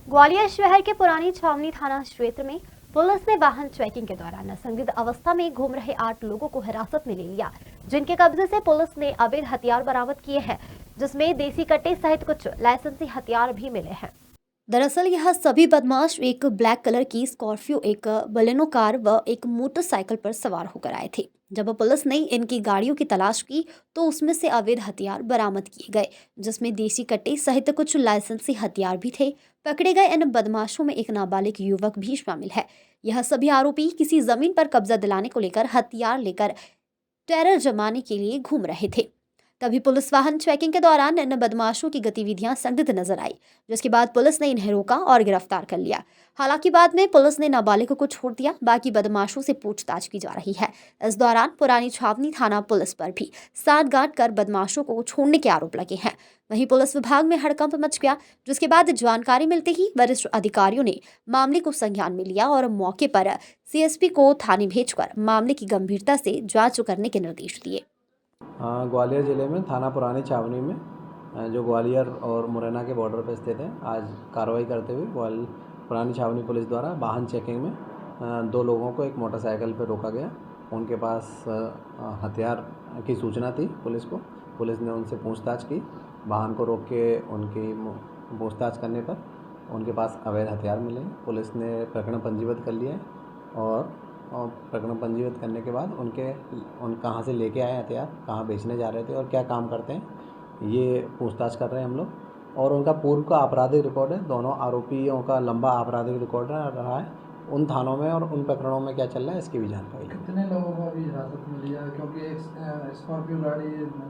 ग्वालियर शहर के पुरानी छावनी थाना क्षेत्र में पुलिस ने वाहन चेकिंग के दौरान संदिग्ध अवस्था में घूम रहे 8 लोगों को हिरासत में ले लिया, जिनके कब्जे से पुलिस ने अवैध हथियार बरामद किए हैं, जिसमें देसी कट्टे सहित कुछ लाइसेंसी हथियार भी मिले हैं। दरअसल यह सभी बदमाश एक ब्लैक कलर की स्कॉर्पियो, एक बलेनो कार व एक मोटरसाइकिल पर सवार होकर आए थे। जब पुलिस ने इनकी गाड़ियों की तलाश की तो उसमें से अवैध हथियार बरामद किए गए, जिसमें देसी कट्टे सहित कुछ लाइसेंसी हथियार भी थे। पकड़े गए इन बदमाशों में एक नाबालिग युवक भी शामिल है। यह सभी आरोपी किसी जमीन पर कब्जा दिलाने को लेकर हथियार लेकर टेरर जमाने के लिए घूम रहे थे। तभी पुलिस वाहन चेकिंग के दौरान इन बदमाशों की गतिविधियां संदिग्ध नजर आई, जिसके बाद पुलिस ने इन्हें रोका और गिरफ्तार कर लिया। हालांकि बाद में पुलिस ने नाबालिग को छोड़ दिया, बाकी बदमाशों से पूछताछ की जा रही है। इस दौरान पुरानी छावनी थाना पुलिस पर भी साठगांठ कर बदमाशों को छोड़ने के आरोप लगे हैं। वहीं पुलिस विभाग में हड़कंप मच गया, जिसके बाद जानकारी मिलते ही वरिष्ठ अधिकारियों ने मामले को संज्ञान में लिया और मौके पर सीएसपी को थाने भेजकर मामले की गंभीरता से जांच करने के निर्देश दिए। ग्वालियर ज़िले में थाना पुरानी छावनी में जो ग्वालियर और मुरैना के बॉर्डर पर स्थित है, आज कार्रवाई करते हुए पुरानी छावनी पुलिस द्वारा वाहन चेकिंग में 2 लोगों को एक मोटरसाइकिल पर रोका गया। उनके पास हथियार की सूचना थी पुलिस को। पुलिस ने उनसे पूछताछ की। वाहन को रोक के उनकी पूछताछ करने पर उनके पास अवैध हथियार मिले। पुलिस ने प्रकरण पंजीबद्ध कर लिया है और प्रकरण पंजीबद्ध करने के बाद उन कहाँ से लेके आए हथियार, कहाँ बेचने जा रहे थे और क्या काम करते हैं, ये पूछताछ कर रहे हैं हम लोग। और उनका पूर्व का आपराधिक रिकॉर्ड है। दोनों आरोपियों का लंबा आपराधिक रिकॉर्ड रहा है। उन थानों में और उन प्रकरणों में क्या चल रहा है, इसकी भी जानकारी। कितने लोगों को अभी हिरासत में लिया है? क्योंकि एक स्कॉर्पियो गाड़ी,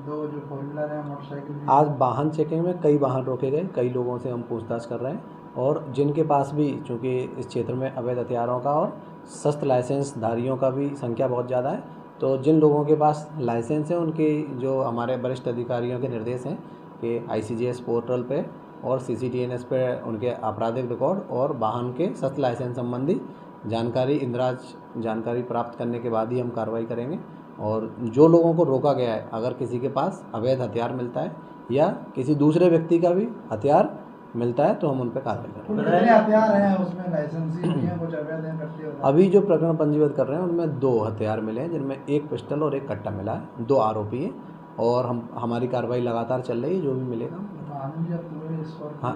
2 जो फोर व्हीलर है, मोटरसाइकिल। आज वाहन चेकिंग में कई वाहन रोके गए, कई लोगों से हम पूछताछ कर रहे हैं और जिनके पास भी, चूँकि इस क्षेत्र में अवैध हथियारों का और सख्त लाइसेंस धारियों का भी संख्या बहुत ज़्यादा है, तो जिन लोगों के पास लाइसेंस है उनके जो हमारे वरिष्ठ अधिकारियों के निर्देश हैं कि ICGS पोर्टल पे और CCTNS पे उनके आपराधिक रिकॉर्ड और वाहन के सख्त लाइसेंस संबंधी जानकारी, इंदिराज जानकारी प्राप्त करने के बाद ही हम कार्रवाई करेंगे। और जो लोगों को रोका गया है, अगर किसी के पास अवैध हथियार मिलता है या किसी दूसरे व्यक्ति का भी हथियार मिलता है तो हम उन पर कार्रवाई करेंगे। कितने हथियार हैं उसमें? लाइसेंसी भी हैं, कुछ अवैध हैं, करते हो? अभी जो प्रकरण पंजीबद्ध कर रहे हैं उनमें 2 हथियार मिले हैं, जिनमें एक पिस्टल और एक कट्टा मिला है। 2 आरोपी हैं और हमारी कार्रवाई लगातार चल रही है। जो भी मिलेगा। हाँ,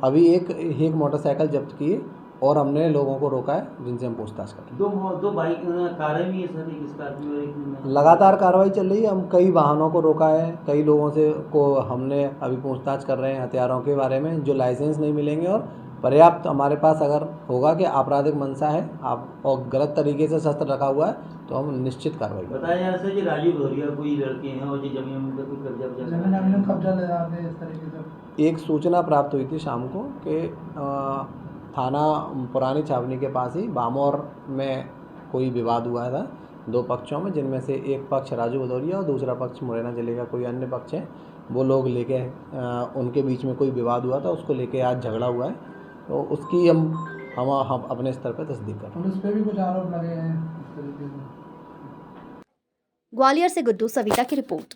अभी एक मोटरसाइकिल जब्त की है और हमने लोगों को रोका है जिनसे हम पूछताछ कर रहे हैं। 2 बाइक कारें भी है सर, एक स्कॉर्पियो और एक। लगातार कार्रवाई चल रही है। हम कई वाहनों को रोका है, कई लोगों से को हमने अभी पूछताछ कर रहे हैं हथियारों के बारे में, जो लाइसेंस नहीं मिलेंगे और पर्याप्त हमारे पास अगर होगा कि आपराधिक मंशा है आप और गलत तरीके से शस्त्र रखा हुआ है तो हम निश्चित कार्रवाई करेंगे। बताया जा सर, राजू भौरिया कोई लड़के हैं और जो जमीन पर कोई कब्जा ले जाते हैं इस तरीके से। एक सूचना प्राप्त हुई थी शाम को कि थाना पुरानी छावनी के पास ही बामौर में कोई विवाद हुआ था 2 पक्षों में, जिनमें से एक पक्ष राजू भदौरिया और दूसरा पक्ष मुरैना जिले का कोई अन्य पक्ष है। वो लोग लेके उनके बीच में कोई विवाद हुआ था, उसको लेके आज झगड़ा हुआ है, तो उसकी हम अपने स्तर पर तस्दीक कर रहे हैं। पुलिस पे भी कुछ आरोप लगे हैं इस तरीके से। ग्वालियर से गुड्डू सविता की रिपोर्ट।